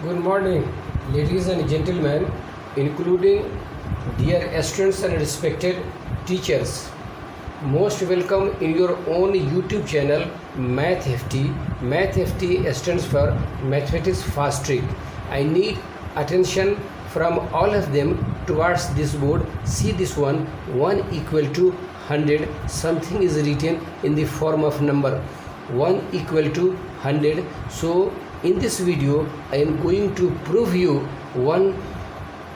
Good morning, ladies and gentlemen, including dear students and respected teachers. Most welcome in your own YouTube channel, Math FT. Math FT stands for Mathematics Fast Trick. I need attention from all of them towards this board. See this one, 1 equal to 100. Something is written in the form of number 1 equal to 100. So in this video I am going to prove you 1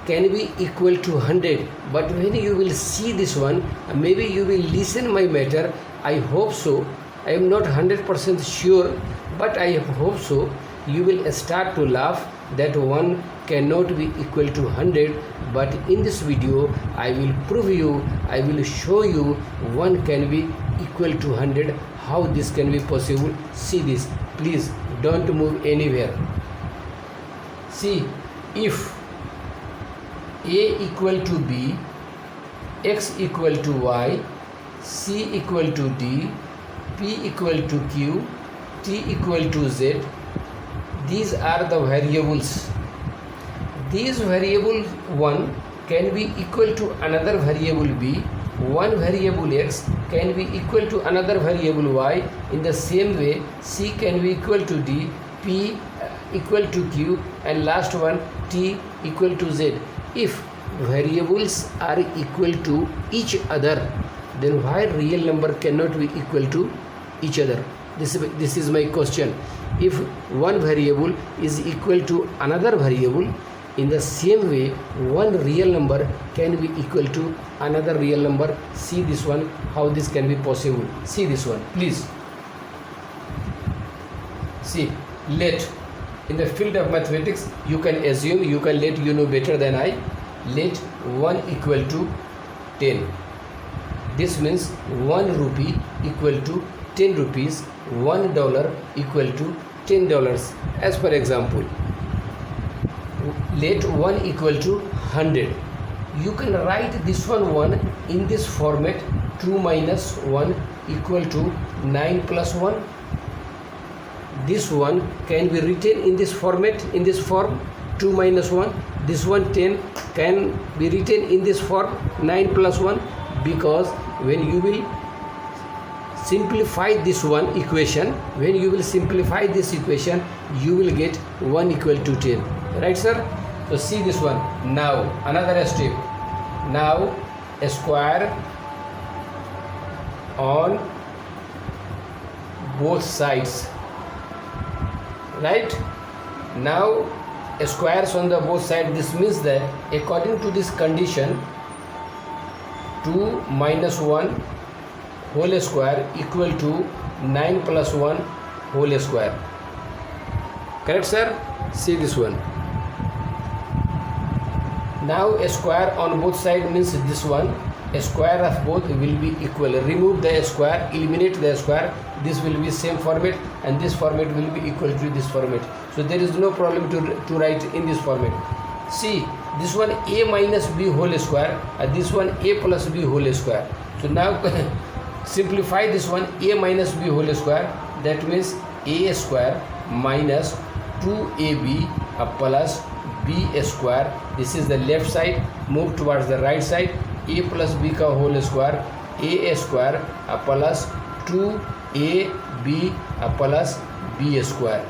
can be equal to 100, but when you will see this one, maybe you will listen my matter. I hope so. I am not 100% sure, but I hope so. You will start to laugh that 1 cannot be equal to 100, but in this video I will prove you, I will show you 1 can be equal to 100. How this can be possible? See this. Please don't move anywhere. See, if a equal to b, x equal to y, c equal to d, p equal to q, t equal to z, these are the variables. These variable 1 can be equal to another variable b, one variable x can be equal to another variable y. In the same way, c can be equal to d, p equal to q, and last one t equal to z. If variables are equal to each other, then why real number cannot be equal to each other? This is my question. If one variable is equal to another variable, in the same way one real number can be equal to another real number. See this one, how this can be possible. See this one, please. See, let, in the field of mathematics, you can assume, you can let you know better than I. Let 1 equal to 10. This means 1 rupee equal to 10 rupees, $1 equal to $10. As per example, let 1 equal to 100. You can write this one in this format: 2 minus 1 equal to 9 plus 1. This one can be written in this format, in this form, 2 minus 1. This one 10 can be written in this form, 9 plus 1, because when you will simplify this one equation, when you will simplify this equation, you will get 1 equal to 10. Right, sir? So see this one. Now another step. Now a square on both sides. Right? Now a squares on the both sides. This means that according to this condition, 2 minus 1 whole square equal to 9 plus 1 whole square. Correct, sir? See this one. Now a square on both sides means this one. A square of both will be equal. Remove the square, eliminate the square. This will be same format, and this format will be equal to this format. So there is no problem to write in this format. See, this one a minus b whole square, and this one a plus b whole square. So now simplify this one, a minus b whole square. That means a square minus 2ab plus b square. This is the left side. Move towards the right side. A plus b का whole square, a square plus 2ab plus b square.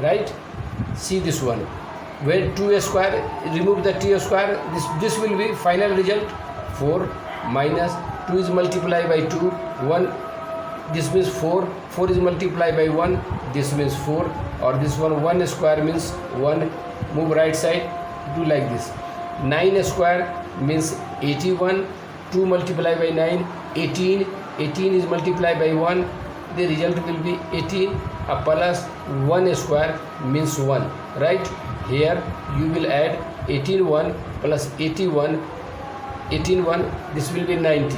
Right? See this one. When 2 square, remove the t square. This will be final result. 4 minus 2 is multiplied by 2. 1. This means 4. 4 is multiplied by 1. This means 4. Or this one square means 1. Move right side. Do like this. 9 square means 81. 2 multiplied by 9, 18. 18 is multiplied by 1. The result will be 18 plus 1 square means 1. Right? Here you will add 18 plus 81. 18 this will be 90.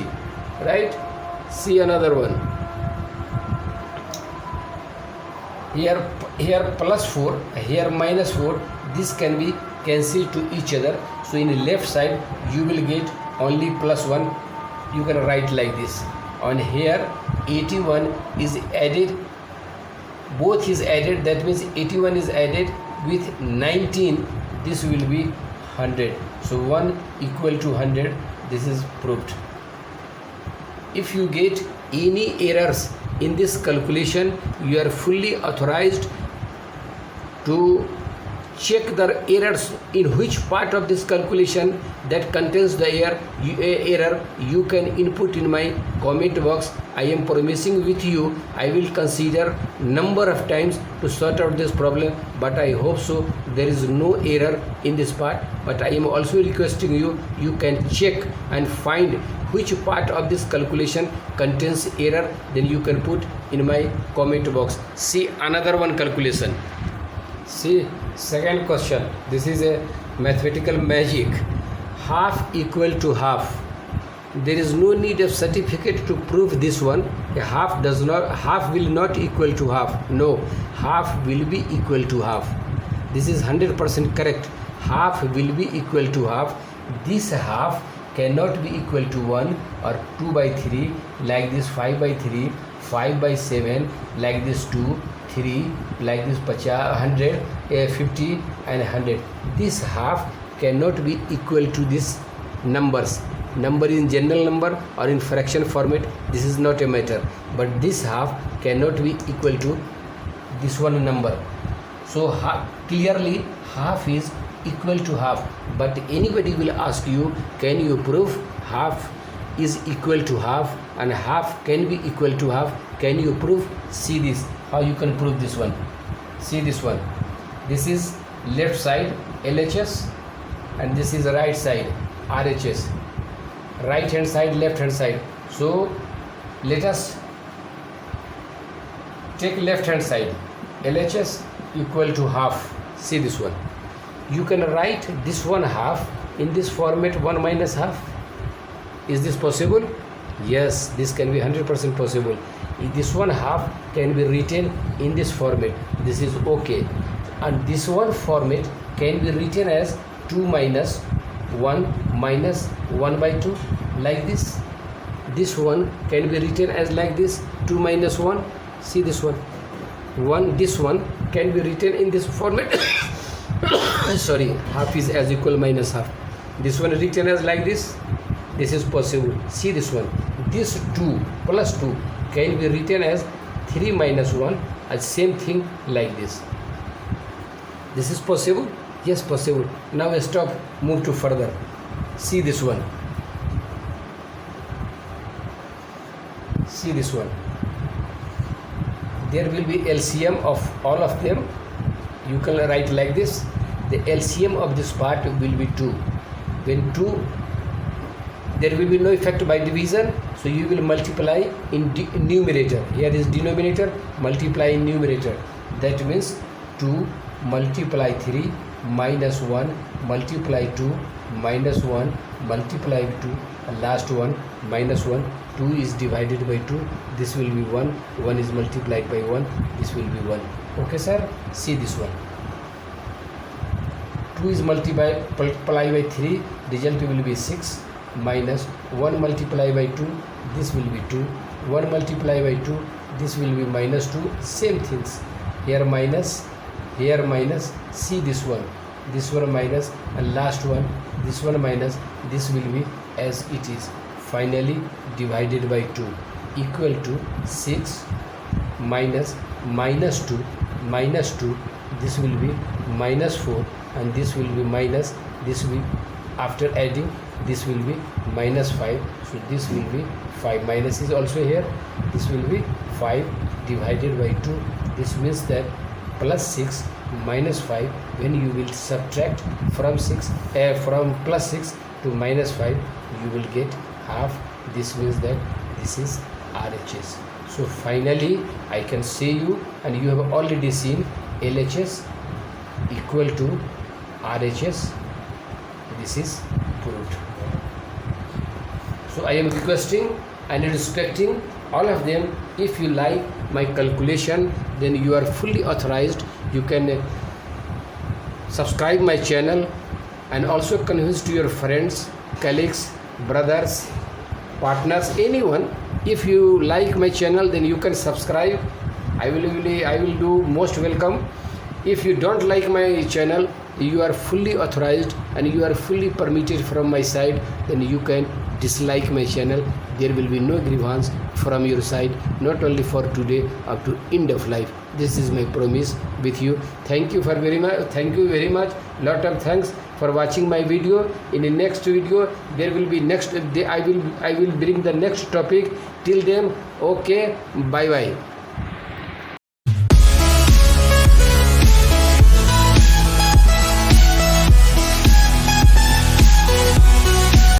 Right? See another one. Here plus 4, here minus 4. This can be cancelled to each other. So in the left side you will get only plus 1. You can write like this. On here 81 is added, both is added, that means 81 is added with 19, this will be 100. So 1 equal to 100, this is proved. If you get any errors in this calculation, you are fully authorized to check the errors in which part of this calculation that contains the error. You can input in my comment box. I am promising with you I will consider number of times to sort out this problem, but I hope so there is no error in this part. But I am also requesting you can check and find which part of this calculation contains error, then you can put in my comment box. See another one calculation. See second question. This is a mathematical magic. Half equal to half. There is no need of certificate to prove this one. Half will not equal to half. No, half will be equal to half. This is 100% correct. Half will be equal to half. This half cannot be equal to 1 or 2 by 3, like this 5 by 3, 5 by 7, like this 2, 3, like this 100, 50 and 100. This half cannot be equal to these numbers. Number in general number or in fraction format, this is not a matter, but this half cannot be equal to this one number. So clearly half is equal to half, but anybody will ask you, can you prove half is equal to half and half can be equal to half? Can you prove? See this, how you can prove this one. See this one. This is left side LHS and this is right side RHS. Right hand side, left hand side. So let us take left hand side. LHS equal to half. See this one. You can write this one half in this format, 1 minus half. Is this possible? Yes, this can be 100% possible. This one half can be written in this format. This is okay. And this one format can be written as 2 minus 1 minus 1 by 2, like this. This one can be written as like this, 2 minus 1. See this one. This one can be written in this format. Sorry, half is as equal minus half. This one written as like this. This is possible. See this one. This 2 plus 2 can be written as 3 minus 1, as same thing like this. This is possible? Yes, possible. Now stop, move to further. See this one. See this one. There will be LCM of all of them. You can write like this. The LCM of this part will be 2. When 2, there will be no effect by division, so you will multiply in numerator. Here is denominator, multiply in numerator. That means 2 multiply 3 minus 1 multiply 2 minus 1 multiply 2, and last one minus 1. 2 is divided by 2, this will be 1. 1 is multiplied by 1, this will be 1. Okay sir, see this one. 2 is multiplied by 3, result will be 6, minus 1 multiply by 2, this will be 2. 1 multiply by 2, this will be minus 2. Same things, here minus, see this one minus, and last one, this one minus, this will be as it is. Finally divided by 2 equal to 6 minus 2, this will be minus 4, and this will be minus, this will, after adding, this will be minus 5. So this will be 5. Minus is also here. This will be 5 divided by 2. This means that plus 6 minus 5, when you will subtract from plus 6 to minus 5, you will get half. This means that this is RHS. So finally I can say you, and you have already seen LHS equal to RHS. This is proved. So I am requesting and respecting all of them. If you like my calculation, then you are fully authorized. You can subscribe my channel and also convince to your friends, colleagues, brothers, partners, anyone. If you like my channel, then you can subscribe. I will do most welcome. If you don't like my channel, you are fully authorized and you are fully permitted from my side, then you can dislike my channel. There will be no grievance from your side, not only for today, up to end of life. This is my promise with you. Thank you very much. Lot of thanks for watching my video. In the next video, there will be I will bring the next topic. Till then, okay, bye bye.